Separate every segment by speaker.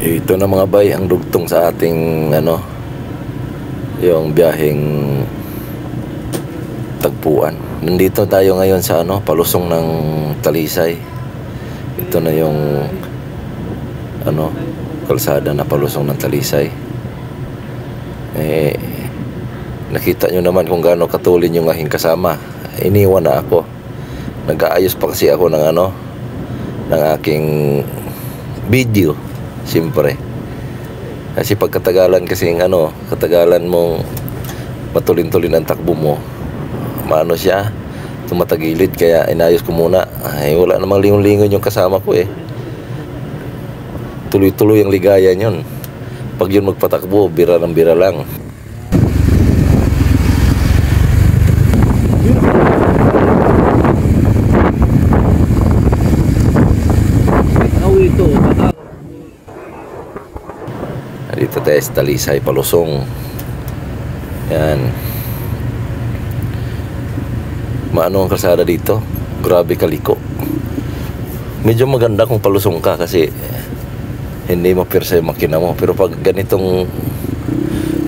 Speaker 1: Ito na mga bay ang dugtong sa ating yung biyaheng tagpuan. Nandito tayo ngayon sa palusong ng Talisay. Ito na yung kalsada na palusong ng Talisay. Nakita nyo naman kung gaano katulin yung aking kasama. Iniwan na ako. Nag-aayos pa kasi ako ng ng aking video. Siyempre. Kasi pagkatagalan kasing katagalan mong matulin-tulin ang takbo mo, maano siya, tumatagilid. Kaya inayos ko muna. Ay, wala namang lingon-lingon yung kasama ko eh. Tuloy-tuloy ang ligaya nyon. Pag yun magpatakbo, bira ng bira lang. Dito tayo sa Talisay, palusong. Yan. Maano ang kalsada dito? Grabe kaliko. Medyo maganda kung palusong ka kasi hindi mapirsa yung makina mo. Pero pag ganitong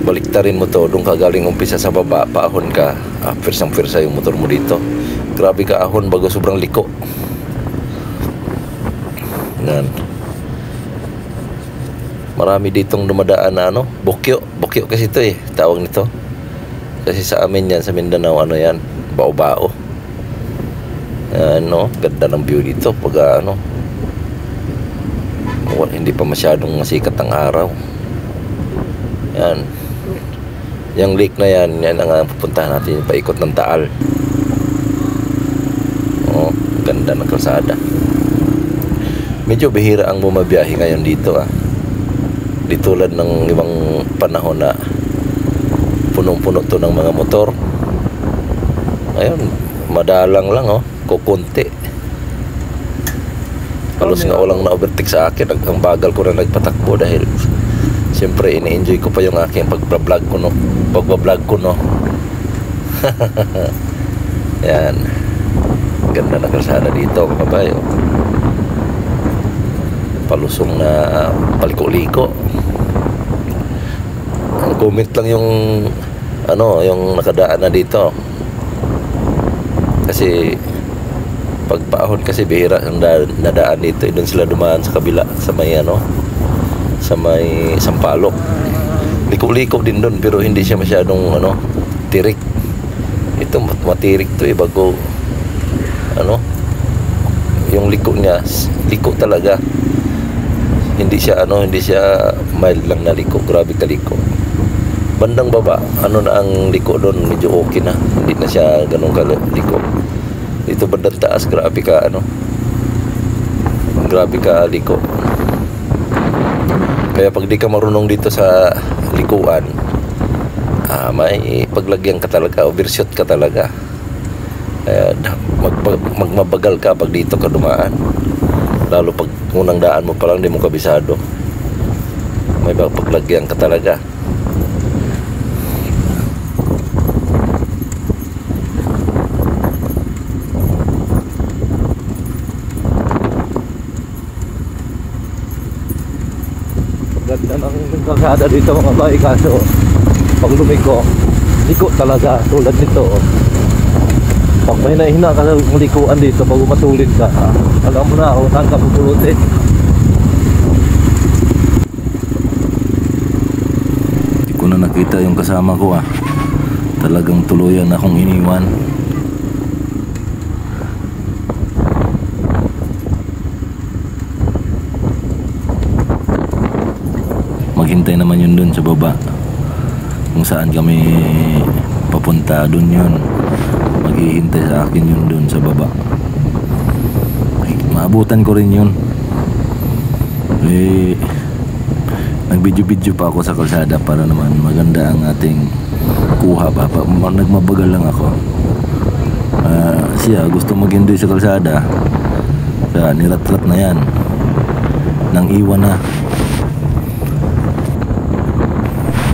Speaker 1: baliktarin mo to, doon ka galing umpisa sa baba, paahon ka, pirsang-pirsa yung motor mo dito. Grabe ka ahon bago sobrang liko. Yan. Marami ditong dumadaan na bukyo kasi ito eh, tawag nito. Kasi sa amin yan, sa Mindanao, yan, bao-bao. Ganda ng view dito pag hindi pa masyadong masikat ang araw. Yan. Yung lake na yan ang pupuntahan natin, paikot ng Taal. Ganda ng kalsada. Medyo bihira ang bumabiyahe ngayon dito Di tulad ng ibang panahon na punong-puno to ng mga motor. Ayun, madalang lang kukunti. Halos nga walang na-overtake sa akin. Ang bagal ko na nagpatakbo dahil siyempre ini-enjoy ko pa yung aking pagbablog ko Yan. Ganda na kalsada dito mga bayo. Palusong na paliko-liko. Comment lang yung yung nakadaan na dito. Kasi pagpaahon kasi bihira ang nadaan dito. Doon sila dumaan sa kabila sa may sa may Sampaloc. Liko-liko din doon pero hindi siya masyadong tirik. Ito matirik to bago yung liko niya, liko talaga. Hindi siya mild lang na liko, grabe ka liko. Bandang baba, na ang liko doon, medyo okay na. Hindi na siya ganun kaliko. Dito bandang taas, grabe ka liko. Kaya pag di ka marunong dito sa likuan, may paglagyan ka talaga, overshoot ka talaga. Kaya magmabagal ka pag dito ka dumaan. Lalo pag unang daan mo pa lang, di mo kabisado. May paglagyan ka talaga. Ganda ng kalsada dito mga bay, kaso pag lumiko, liko talaga tulad nito. Pag may nahina ka ng likuan dito, pag umatulid ka, alam mo na kung saan ka pupulutin. Hindi ko na nakita yung kasama ko Talagang tuluyan akong iniwan. Maghintay naman yun dun sa baba. Kung saan kami papunta, dun yun. Maghihintay sa akin yun dun sa baba. Maabutan ko rin yun. Nagbidyo-bidyo pa ako sa kalsada para naman maganda ang ating kuha pa. Nagmabagal lang ako. Siya gusto mag-enjoy sa kalsada. Kaya nirat-rat na yan. Nang iwan na.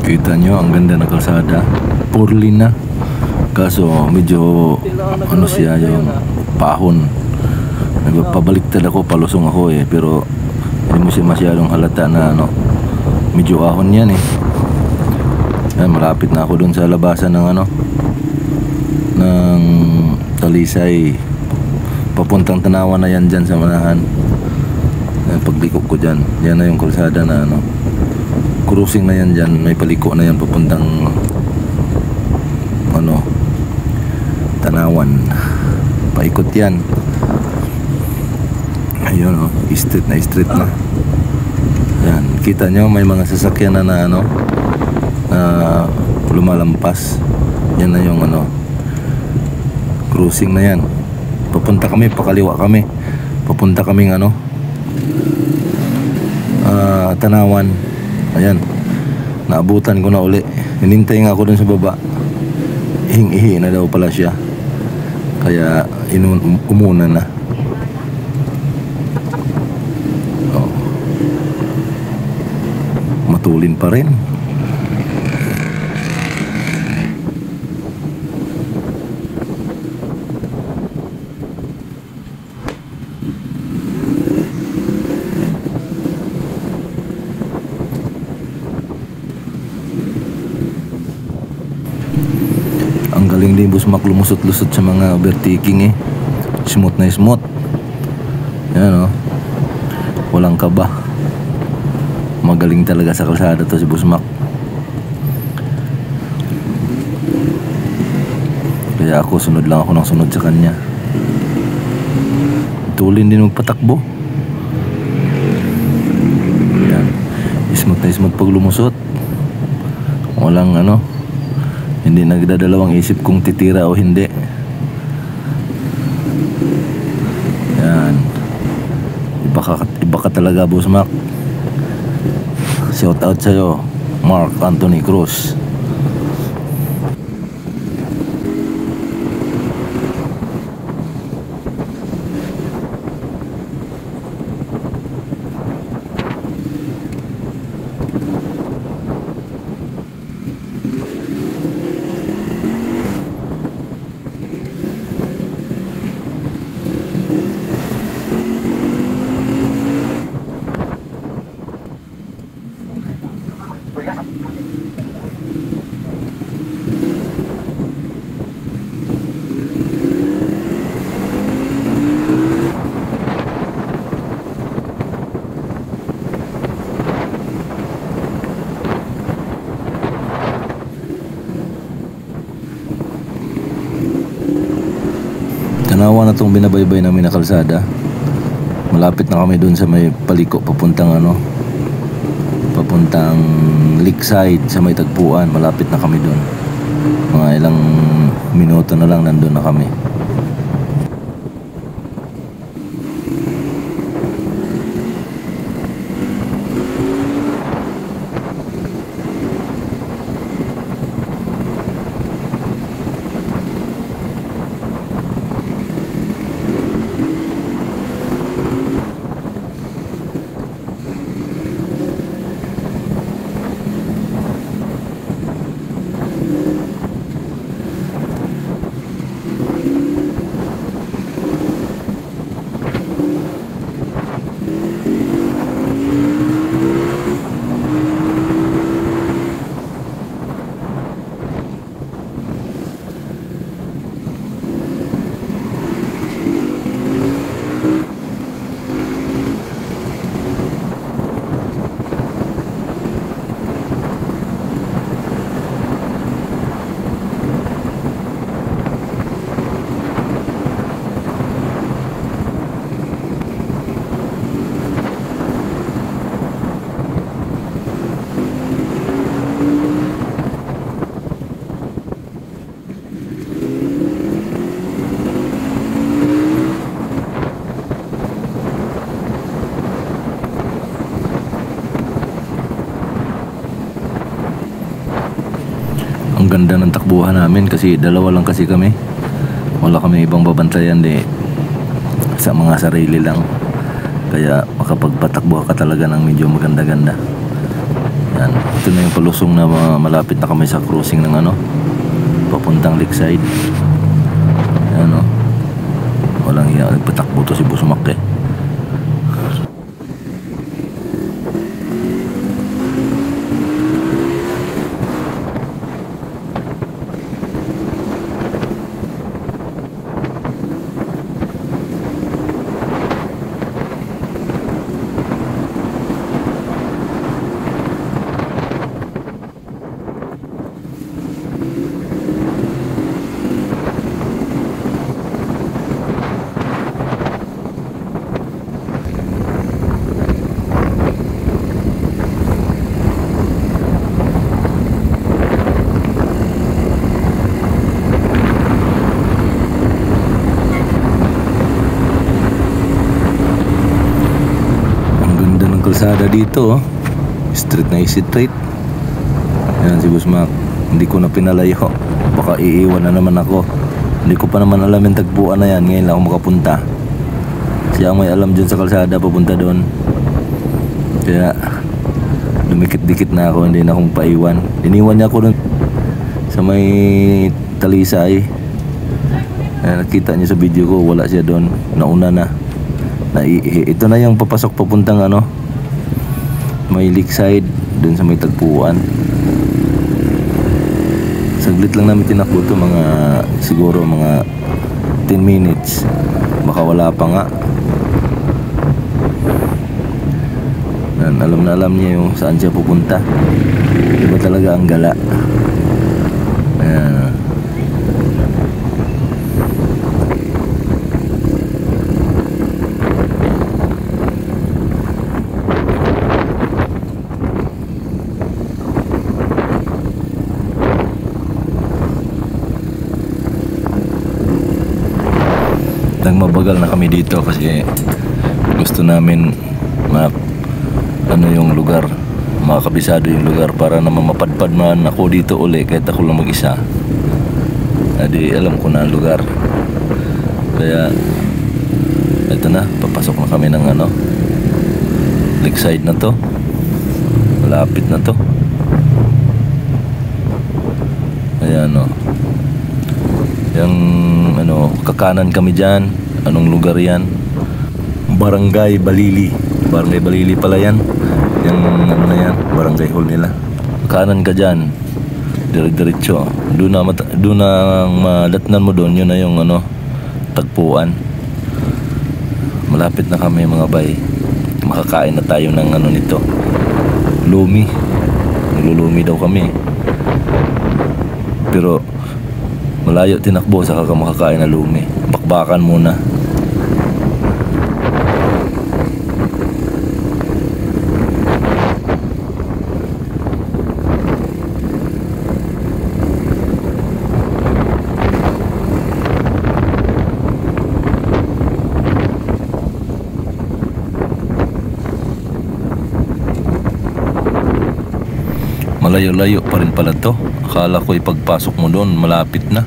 Speaker 1: Kita nyo, ang ganda ng kalsada. Purlin na. Kaso medyo siya yung pahon. Nagpabaliktad ako, palusong ako pero Hindi mo siya masyadong halata na ano, medyo ahon yan eh. Yan, malapit na ako dun sa labasan ng ano, ng Talisay. Papuntang Tanawan na yan dyan sa manahan. Yan, pagliko ko dyan, yan na yung kalsada na ano, cruising na yan dyan. May paliko na yan papuntang ano, Tanawan. Paikot yan. Ayun oh, street na. Yan, kita nyo may mga sasakyan na ano, na lumalampas. Yan na yung ano, cruising na yan. Papunta kami, pakaliwa kami. Papunta kaming ano, Tanawan. Ayan, naabutan ko na uli. Hinintay nga ako dun sa baba. Ihing-ihi na daw pala siya, kaya umuna na. Oh, matulin pa rin. Ang galing din Busmak lumusot-lusot sa mga overtaking eh. Smooth na smooth. Yan oh, walang kaba. Magaling talaga sa kalsada to si Busmak. Kaya ako sunod lang ako ng sunod sa kanya. Tulin din magpatakbo. Yan, smooth na smooth pag lumusot. Walang ano, hindi nagdadalawang isip kung titira o hindi. Yan, iba ka talaga Busmak. Shout out sa'yo, Mark Anthony Cruz. Tanawan na itong binabaybay namin na kalsada. Malapit na kami dun sa may paliko papuntang ano, papuntang Lakeside sa may tagpuan. Malapit na kami dun. Mga ilang minuto na lang nandun na kami. Ang ganda ng takbuhan namin kasi dalawa lang kasi kami. Wala kami ibang babantayan sa mga sarili lang. Kaya makapagpatakbo ka talaga ng medyo maganda-ganda. Yan, ito na yung palusong na malapit na kami sa cruising ng ano, papuntang Lakeside. Yan o, walang iya, nagpatakbo to si Busmak eh. kalsada dito, oh. Street na street. Yan si Boss Mac. Hindi ko na pinalayo. Baka iiwan na naman ako. Hindi ko pa naman alam yung tagpuan na yan. Ngayon lang ako makapunta. Siya ang may alam dyan sa kalsada papunta doon. Kaya dumikit-dikit na ako. Hindi na akong paiwan. Iniwan niya ako doon sa may Talisay. Nakita niyo sa video ko, wala siya doon. Nauna na. Ito na yung papasok papuntang ano, may Lakeside, doon sa may tagpuan. Saglit lang namin tinakbo to, mga siguro mga 10 minutes. Baka wala pa nga. Alam na alam niya yung saan siya pupunta. Iba talaga ang gala. Nagmabagal na kami dito kasi gusto namin ano yung lugar, makakabisado yung lugar para naman mapadpad man ako dito uli kahit ako lang mag-isa. Adi alam ko na ang lugar. Kaya ito na, papasok na kami ng ano, Lakeside na to. Malapit na to. Ayan o. Yung ano, kakanan kami dyan. Anong lugar yan? Barangay Balili. Barangay Balili pala yan. Yung ano na yan, barangay hall nila. Kakanan ka dyan, dire-diretso. Doon na madatnan mo doon. Yun na yung ano, tagpuan. Malapit na kami mga bay. Makakain na tayo ng ano nito, lumi. Naglulumi daw kami. Pero malayo tinakbo sa makakain na lumi. Bakbakan muna. Malayo-layo pa rin pala to. Akala ko ipagpasok mo doon malapit na.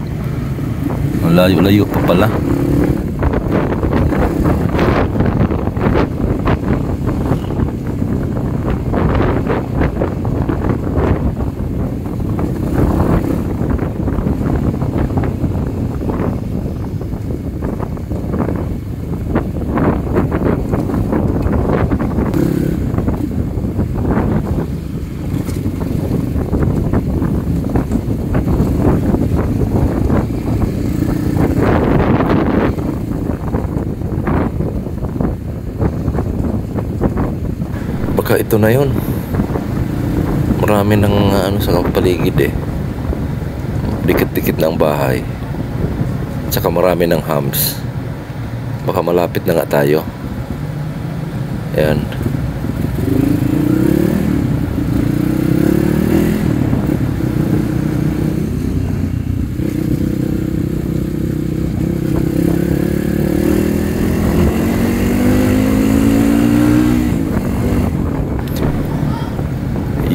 Speaker 1: Malayo-layo pa pala. Baka ito na yun. Marami ng ano sa paligid eh. Dikit-dikit ng bahay. Tsaka marami ng hams. Baka malapit na nga tayo. Ayan.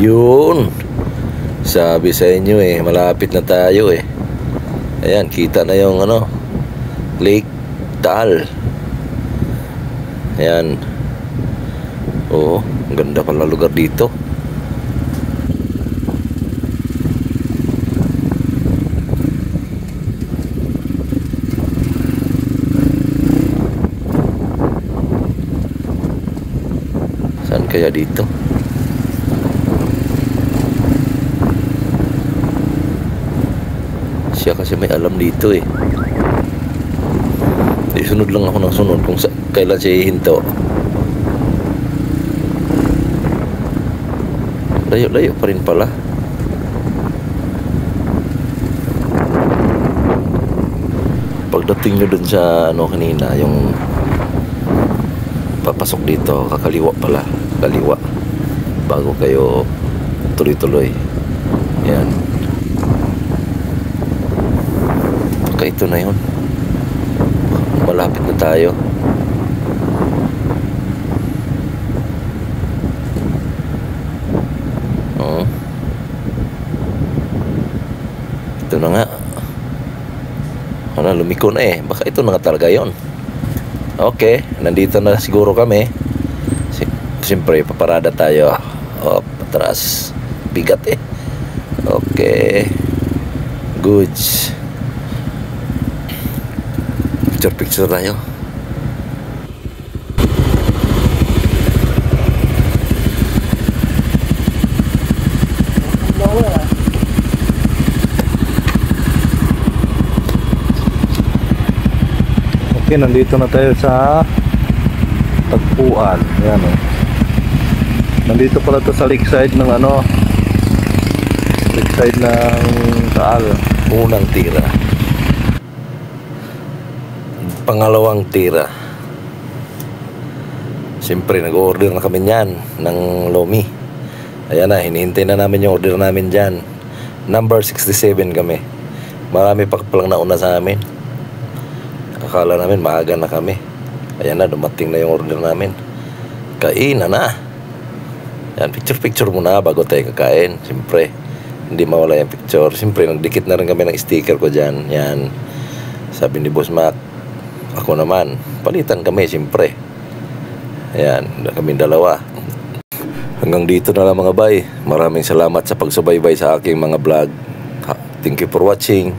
Speaker 1: Yun. Sabi sa inyo eh, malapit na tayo eh. Ayan, kita na yung ano, Lake Taal. Ayan. Oo, ang ganda pala lugar dito. Saan kaya dito? Siya kasi may alam dito eh. Sunod lang ako ng sunod kung kailan siya hihinto. Layo-layo pa rin pala. Pagdating nyo dun sa ano kanina, yung papasok dito, kakaliwa pala. Kaliwa. Bago kayo tuloy-tuloy. Yan. Ito na yun. Malapit na tayo. Oh. Ito na nga. Ano, lumiko na eh. Baka ito na nga talaga yun. Okay, nandito na siguro kami. Siyempre, paparada tayo. Oh, patras. Bigat eh. Okay. Goods. Picture tayo. Okay, nandito na tayo sa tagpuan. Ayan o. Nandito pala to sa lakeside ng ano, lakeside ng Taal. Unang tira. Pangalawang tira. Siyempre nag-order na kami niyan ng lomi. Ayan na, hinihintay na namin yung order namin dyan. Number 67 kami. Marami pa palang nauna sa amin. Akala namin maaga na kami. Ayan na, dumating na yung order namin. Kainan na. Yan, picture muna bago tayo kakain. Siyempre, hindi mawala yung picture. Siyempre, nagdikit na rin kami ng sticker ko dyan. Yan. Sabi ni Boss Mac, ako naman, palitan kami siyempre. Ayan, kami dalawa. Hanggang dito na lang mga bay. Maraming salamat sa pagsubaybay sa aking mga vlog. Thank you for watching.